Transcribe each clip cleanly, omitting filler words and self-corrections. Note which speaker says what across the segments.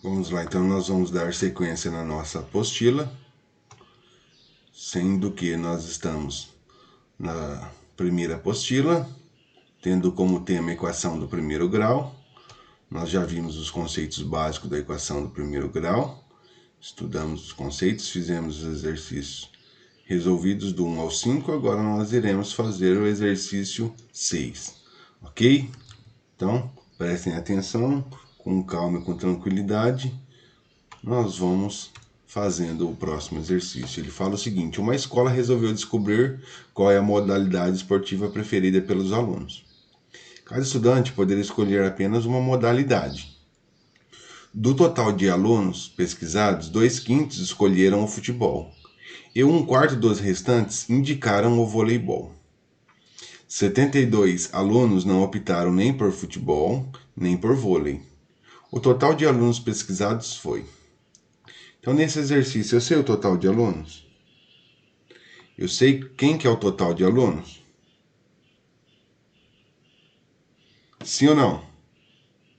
Speaker 1: Vamos lá, então nós vamos dar sequência na nossa apostila, sendo que nós estamos na primeira apostila, tendo como tema a equação do primeiro grau. Nós já vimos os conceitos básicos da equação do primeiro grau, estudamos os conceitos, fizemos os exercícios resolvidos do 1 ao 5, agora nós iremos fazer o exercício 6, ok? Então, prestem atenção, com calma e com tranquilidade, nós vamos fazendo o próximo exercício. Ele fala o seguinte: uma escola resolveu descobrir qual é a modalidade esportiva preferida pelos alunos. Cada estudante poderia escolher apenas uma modalidade. Do total de alunos pesquisados, 2/5 escolheram o futebol e 1/4 dos restantes indicaram o voleibol. 72 alunos não optaram nem por futebol, nem por vôlei. O total de alunos pesquisados foi. Então, nesse exercício, eu sei o total de alunos? Eu sei quem que é o total de alunos? Sim ou não?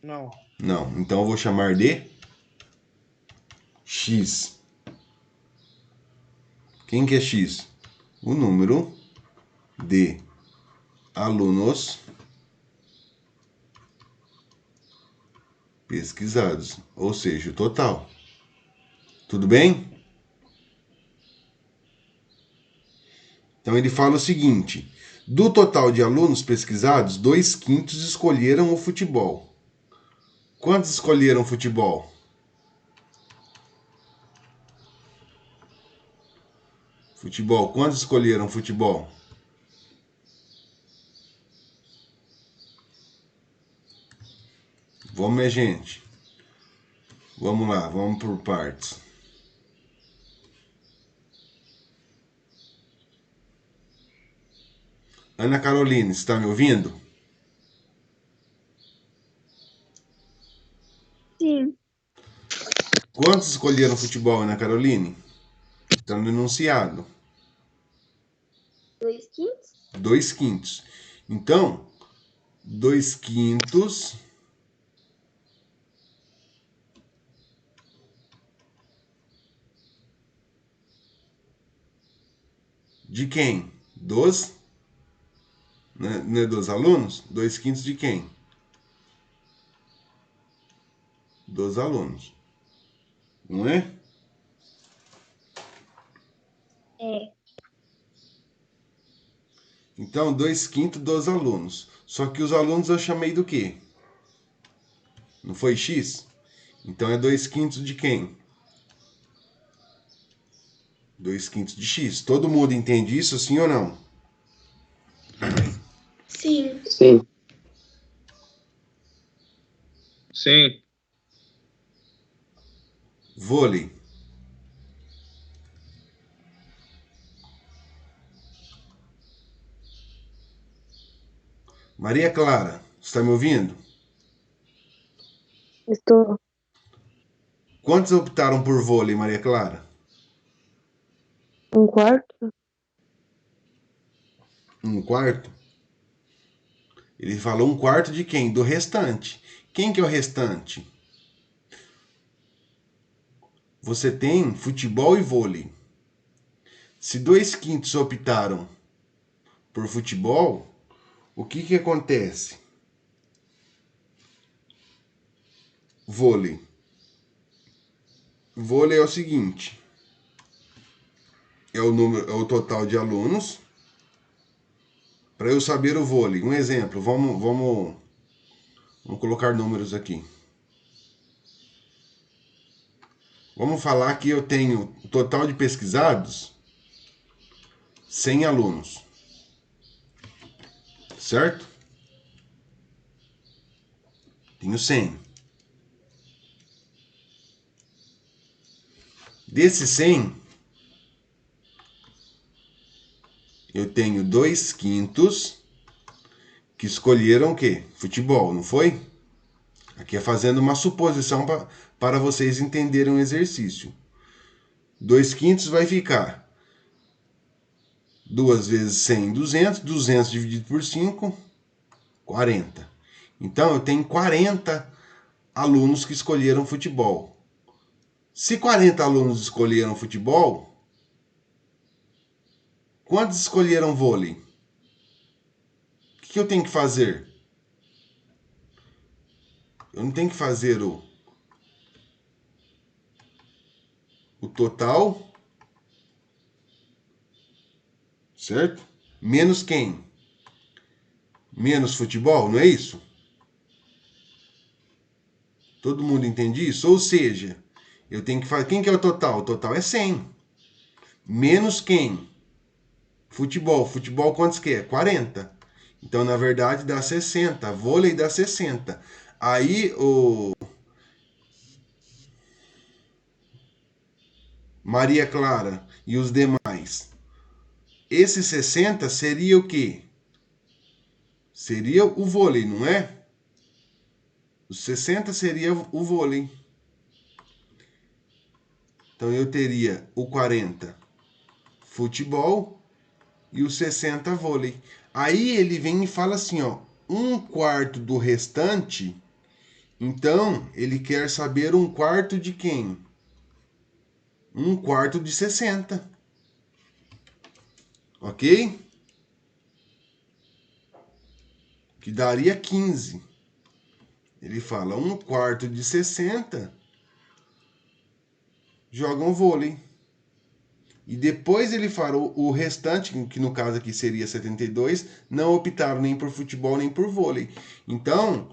Speaker 2: Não.
Speaker 1: Não. Então, eu vou chamar de X. Quem que é X? O número de alunos pesquisados, ou seja, o total. Tudo bem? Então ele fala o seguinte: do total de alunos pesquisados, 2/5 escolheram o futebol. Quantos escolheram futebol? Futebol. Quantos escolheram futebol? Vamos, minha gente. Vamos lá, vamos por partes. Ana Carolina, está me ouvindo?
Speaker 3: Sim.
Speaker 1: Quantos escolheram futebol, Ana Caroline? Está no enunciado.
Speaker 3: 2/5?
Speaker 1: 2/5. Então, 2/5 de quem? Dos? Não é dos alunos? 2/5 de quem? Dos alunos. Não é?
Speaker 3: É.
Speaker 1: Então, 2/5 dos alunos. Só que os alunos eu chamei do quê? Não foi X? Então é 2/5 de quem? 2/5 de X. Todo mundo entende isso, sim ou não?
Speaker 3: Sim.
Speaker 2: Sim. Sim.
Speaker 1: Vôlei. Maria Clara, está me ouvindo?
Speaker 3: Estou.
Speaker 1: Quantos optaram por vôlei, Maria Clara?
Speaker 3: 1/4?
Speaker 1: 1/4? Ele falou 1/4 de quem? Do restante. Quem que é o restante? Você tem futebol e vôlei. Se 2/5 optaram por futebol, o que que acontece? Vôlei. Vôlei é o seguinte: é o total de alunos. Para eu saber o vôlei, um exemplo, vamos colocar números aqui. Vamos falar que eu tenho o total de pesquisados 100 alunos. Certo? Tenho 100. Desses 100, eu tenho 2/5 que escolheram o quê? Futebol, não foi? Aqui é fazendo uma suposição para vocês entenderem o exercício. 2/5 vai ficar 2 vezes 100, 200. 200 dividido por 5, 40. Então, eu tenho 40 alunos que escolheram futebol. Se 40 alunos escolheram futebol, quantos escolheram vôlei? O que eu tenho que fazer? Eu não tenho que fazer o total, certo? Menos quem? Menos futebol, não é isso? Todo mundo entende isso? Ou seja, eu tenho que fazer... Quem que é o total? O total é 100. Menos quem? Futebol. Futebol quantos que é? 40. Então, na verdade, dá 60. Vôlei dá 60. Aí, o Maria Clara e os demais. Esse 60 seria o quê? Seria o vôlei, não é? Os 60 seria o vôlei. Então, eu teria o 40 futebol e o 60 vôlei. Aí ele vem e fala assim, ó, 1/4 do restante. Então, ele quer saber 1/4 de quem? 1/4 de 60. Ok? Que daria 15. Ele fala 1/4 de 60 jogam vôlei. E depois ele fala o restante, que no caso aqui seria 72, não optaram nem por futebol nem por vôlei. Então,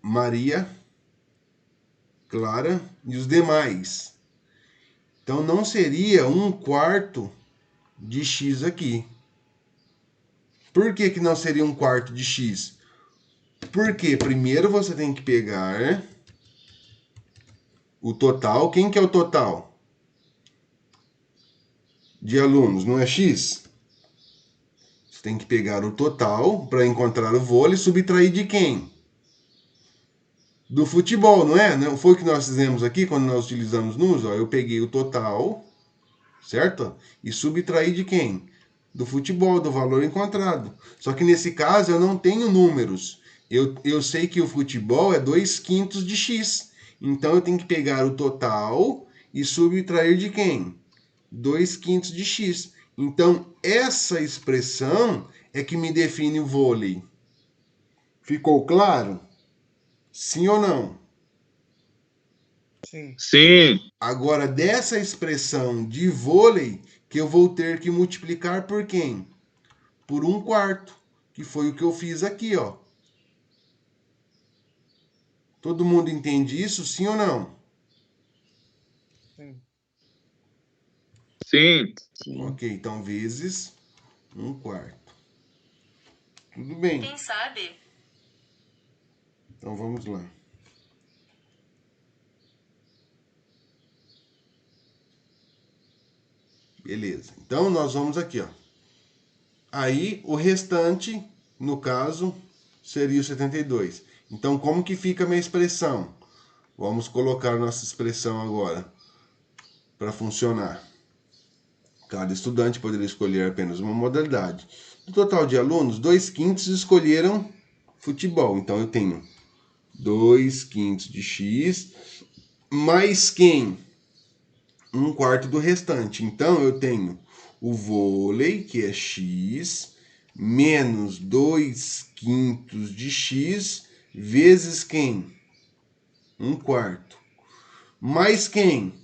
Speaker 1: Maria, Clara e os demais. Então não seria 1/4 de X aqui. Por que que não seria 1/4 de X? Porque primeiro você tem que pegar o total. Quem que é o total de alunos? Não é X? Você tem que pegar o total para encontrar o vôlei e subtrair de quem? Do futebol, não é? Não foi o que nós fizemos aqui quando nós utilizamos nus? Ó, eu peguei o total, certo? E subtraí de quem? Do futebol, do valor encontrado. Só que nesse caso eu não tenho números. Eu sei que o futebol é 2/5 de X. Então eu tenho que pegar o total e subtrair de quem? 2/5 de X. Então essa expressão é que me define o vôlei. Ficou claro? Sim ou não?
Speaker 2: Sim. Sim.
Speaker 1: Agora, dessa expressão de vôlei, que eu vou ter que multiplicar por quem? Por 1/4, que foi o que eu fiz aqui, ó. Todo mundo entende isso, sim ou não?
Speaker 2: Sim. Sim.
Speaker 1: Ok, então vezes 1/4. Tudo bem.
Speaker 4: Quem sabe?
Speaker 1: Então vamos lá. Beleza. Então nós vamos aqui, ó. Aí o restante, no caso, seria o 72. Então como que fica a minha expressão? Vamos colocar nossa expressão agora para funcionar. Cada estudante poderia escolher apenas uma modalidade. Do total de alunos, 2/5 escolheram futebol. Então eu tenho 2/5 de X mais quem? 1/4 do restante. Então eu tenho o vôlei, que é X, menos 2/5 de X, vezes quem? 1/4. Mais quem?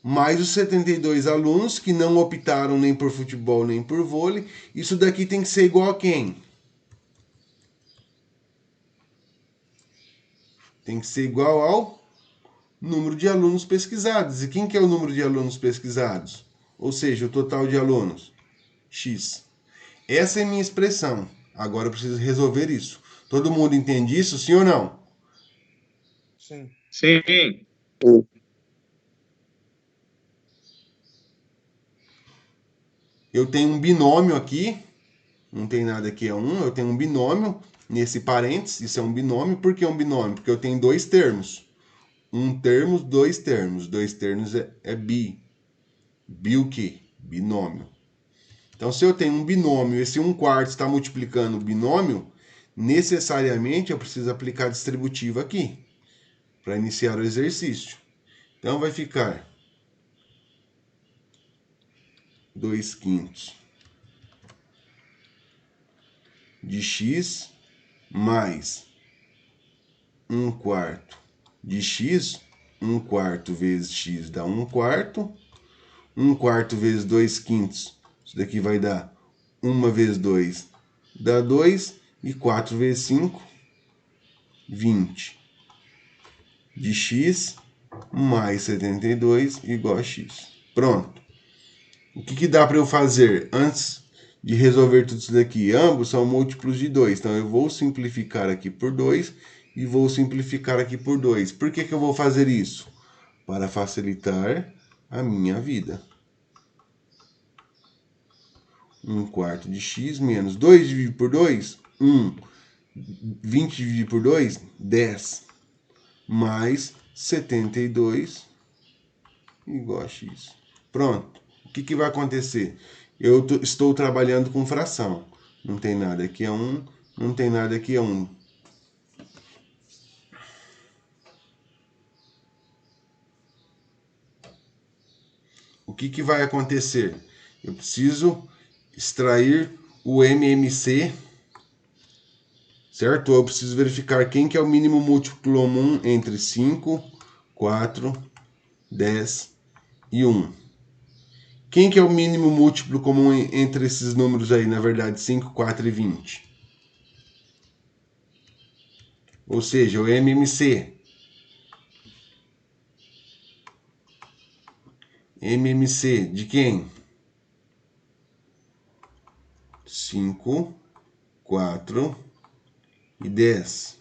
Speaker 1: Mais os 72 alunos que não optaram nem por futebol nem por vôlei. Isso daqui tem que ser igual a quem? Tem que ser igual ao número de alunos pesquisados. E quem que é o número de alunos pesquisados? Ou seja, o total de alunos. X. Essa é a minha expressão. Agora eu preciso resolver isso. Todo mundo entende isso, sim ou não?
Speaker 2: Sim. Sim.
Speaker 1: Eu tenho um binômio aqui. Não tem nada aqui, é 1. Eu tenho um binômio nesse parênteses. Isso é um binômio. Por que um binômio? Porque eu tenho dois termos. Um termo, dois termos. Dois termos é bi. Bi o quê? Binômio. Então, se eu tenho um binômio, esse 1/4 está multiplicando o binômio, necessariamente eu preciso aplicar a distributiva aqui, para iniciar o exercício. Então vai ficar 2/5 de x mais 1/4 de x. 1/4 vezes x dá 1/4. 1/4 vezes 2/5. Isso daqui vai dar 1 vezes 2 dá 2. E 4 vezes 5, 20 de x mais 72 igual a x. Pronto. O que dá para eu fazer antes de resolver tudo isso daqui? Ambos são múltiplos de 2. Então, eu vou simplificar aqui por 2 e vou simplificar aqui por 2. Por que eu vou fazer isso? Para facilitar a minha vida. 1/4 de x menos 2 dividido por 2, 1. 20 dividido por 2, 10. Mais 72 igual a x. Pronto. O que vai acontecer? Eu estou trabalhando com fração. Não tem nada aqui é 1, não tem nada aqui é 1. O que vai acontecer? Eu preciso extrair o MMC, certo? Eu preciso verificar quem que é o mínimo múltiplo comum entre 5, 4, 10 e 1. Quem que é o mínimo múltiplo comum entre esses números aí? Na verdade, 5, 4 e 20. Ou seja, o MMC. MMC de quem? 5, 4 e 10.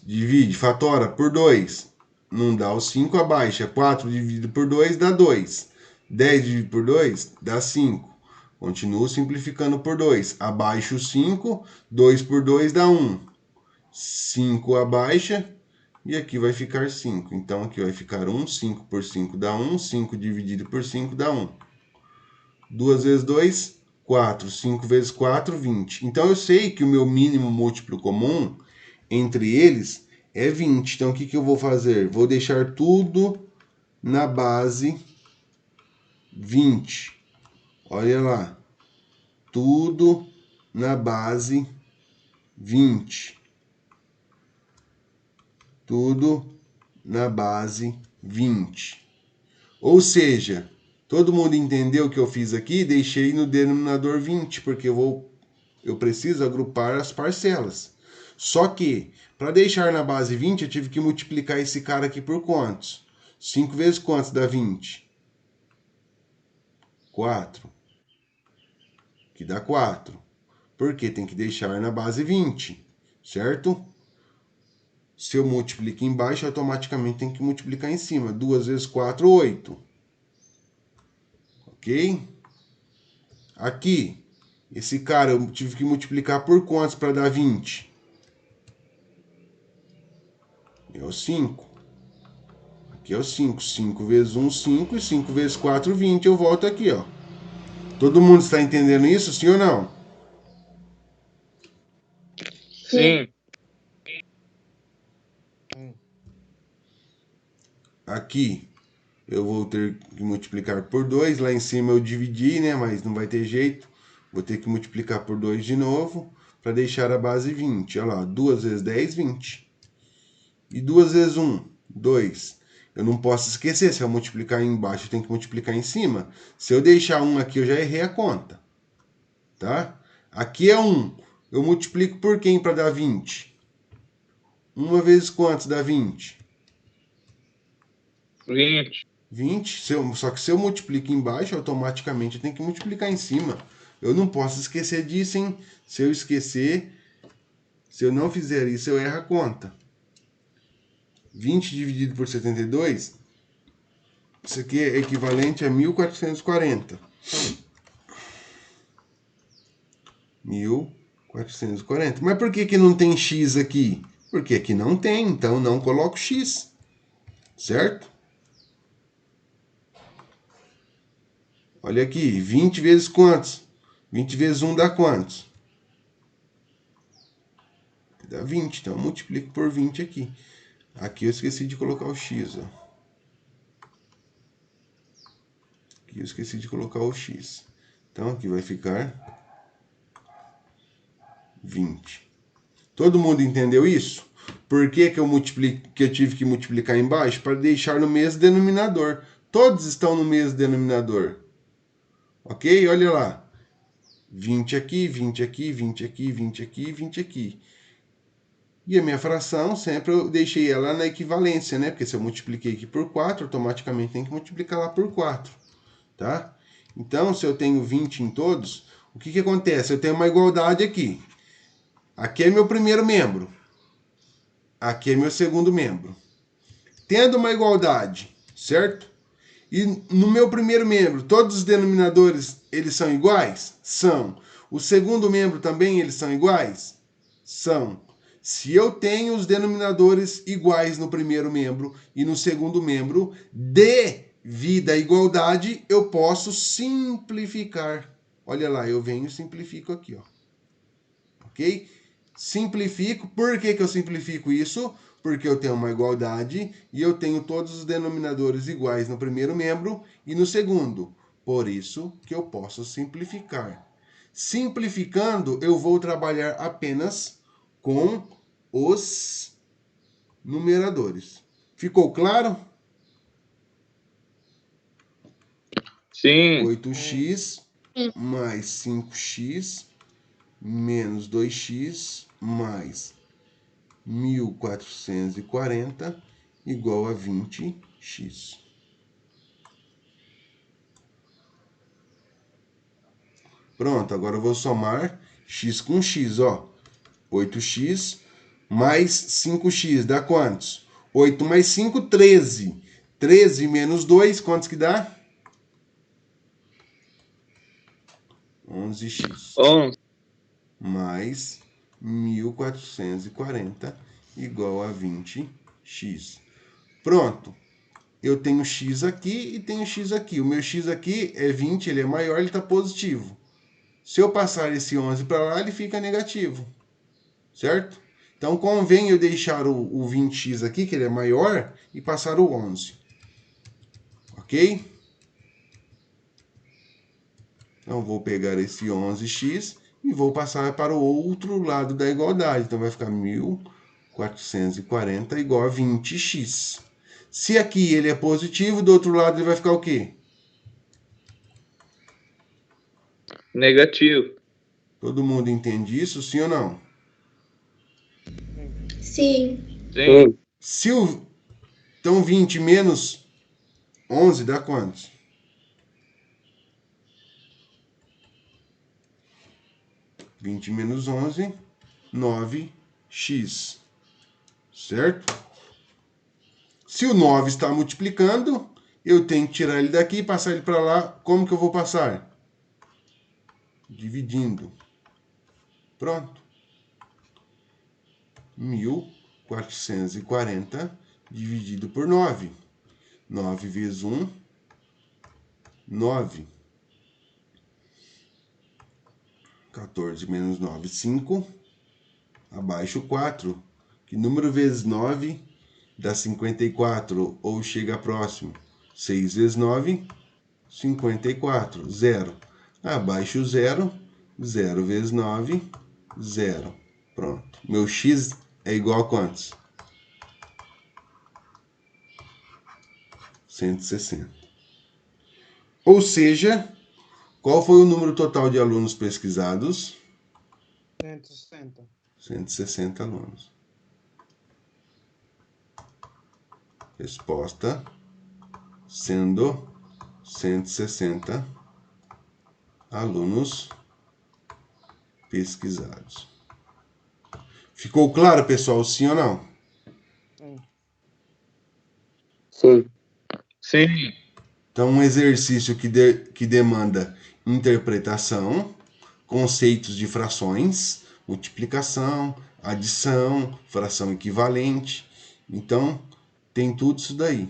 Speaker 1: Divide, fatora por 2. Não dá o 5, abaixa. 4 dividido por 2 dá 2. 10 dividido por 2 dá 5. Continuo simplificando por 2. Abaixo o 5. 2 por 2 dá 1. 5 abaixa. E aqui vai ficar 5. Então aqui vai ficar 1. 5 por 5 dá 1. 5 dividido por 5 dá 1. 2 vezes 2, 4. 5 vezes 4, 20. Então eu sei que o meu mínimo múltiplo comum entre eles é 20. Então o que eu vou fazer? Vou deixar tudo na base 20. Olha lá. Tudo na base 20. Tudo na base 20. Ou seja, todo mundo entendeu o que eu fiz aqui? Deixei no denominador 20, porque eu preciso agrupar as parcelas. Só que, para deixar na base 20, eu tive que multiplicar esse cara aqui por quantos? 5 vezes quantos dá 20? 4. Que dá 4. Porque tem que deixar na base 20, certo? Se eu multiplico embaixo, automaticamente tem que multiplicar em cima. 2 vezes 4, 8. Ok? Aqui, esse cara eu tive que multiplicar por quantos para dar 20? É o 5. Aqui é o 5. 5 vezes 1, 5. E 5 vezes 4, 20. Eu volto aqui, ó. Todo mundo está entendendo isso, sim ou não?
Speaker 2: Sim.
Speaker 1: Aqui eu vou ter que multiplicar por 2. Lá em cima eu dividi, né? Mas não vai ter jeito. Vou ter que multiplicar por 2 de novo para deixar a base 20. Olha lá, 2 vezes 10, 20. E 2 vezes 1, 2. Eu não posso esquecer, se eu multiplicar embaixo, eu tenho que multiplicar em cima. Se eu deixar 1 aqui, eu já errei a conta. Tá? Aqui é 1. Eu multiplico por quem para dar 20? 1 vezes quantos dá 20?
Speaker 2: 20.
Speaker 1: 20. Só que se eu multiplico embaixo, automaticamente eu tenho que multiplicar em cima. Eu não posso esquecer disso, hein? Se eu esquecer, se eu não fizer isso, eu erro a conta. 20 dividido por 72, isso aqui é equivalente a 1440. 1440. Mas por que não tem x aqui? Porque aqui não tem, então não coloco x. Certo? Olha aqui, 20 vezes quantos? 20 vezes 1 dá quantos? Dá 20, então eu multiplico por 20 aqui. Aqui eu esqueci de colocar o x, ó. Aqui eu esqueci de colocar o x. Então, aqui vai ficar 20. Todo mundo entendeu isso? Por que que eu tive que multiplicar embaixo? Para deixar no mesmo denominador. Todos estão no mesmo denominador. Ok? Olha lá. 20 aqui, 20 aqui, 20 aqui, 20 aqui, 20 aqui. E a minha fração, sempre eu deixei ela na equivalência, né? Porque se eu multipliquei aqui por 4, automaticamente tem que multiplicar lá por 4. Tá? Então, se eu tenho 20 em todos, o que que acontece? Eu tenho uma igualdade aqui. Aqui é meu primeiro membro. Aqui é meu segundo membro. Tendo uma igualdade, certo? E no meu primeiro membro, todos os denominadores, eles são iguais? São. O segundo membro também, eles são iguais? São. Se eu tenho os denominadores iguais no primeiro membro e no segundo membro, devido à igualdade, eu posso simplificar. Olha lá, eu venho e simplifico aqui, ó. Ok? Simplifico. Por que que eu simplifico isso? Porque eu tenho uma igualdade e eu tenho todos os denominadores iguais no primeiro membro e no segundo. Por isso que eu posso simplificar. Simplificando, eu vou trabalhar apenas com os numeradores. Ficou claro?
Speaker 2: Sim.
Speaker 1: 8x mais 5x menos 2x mais 1440 igual a 20x. Pronto, agora eu vou somar x com x, ó. 8x mais 5x dá quantos? 8 mais 5, 13. 13 menos 2, quantos que dá? 11x.
Speaker 2: 11.
Speaker 1: Mais 1440 igual a 20x. Pronto. Eu tenho x aqui e tenho x aqui. O meu x aqui é 20, ele é maior, ele está positivo. Se eu passar esse 11 para lá, ele fica negativo. Certo? Então, convém eu deixar o 20x aqui, que ele é maior, e passar o 11. Ok? Então, vou pegar esse 11x e vou passar para o outro lado da igualdade. Então, vai ficar 1440 igual a 20x. Se aqui ele é positivo, do outro lado ele vai ficar o quê?
Speaker 2: Negativo.
Speaker 1: Todo mundo entende isso, sim ou não?
Speaker 3: Sim.
Speaker 2: Sim.
Speaker 1: Se então, 20 menos 11 dá quantos? 20 menos 11, 9x. Certo? Se o 9 está multiplicando, eu tenho que tirar ele daqui e passar ele para lá. Como que eu vou passar? Dividindo. Pronto. 1440 dividido por 9. 9 vezes 1, 9. 14 menos 9, 5. Abaixo 4. Que número vezes 9 dá 54 ou chega próximo? 6 vezes 9, 54. 0. Abaixo 0. 0 vezes 9, 0. Pronto. Meu x é igual a quantos? 160. Ou seja, qual foi o número total de alunos pesquisados?
Speaker 2: 160.
Speaker 1: 160 alunos. Resposta sendo 160 alunos pesquisados. Ficou claro, pessoal, sim ou não?
Speaker 2: Sim. Sim.
Speaker 1: Então, um exercício que demanda interpretação, conceitos de frações, multiplicação, adição, fração equivalente. Então, tem tudo isso daí.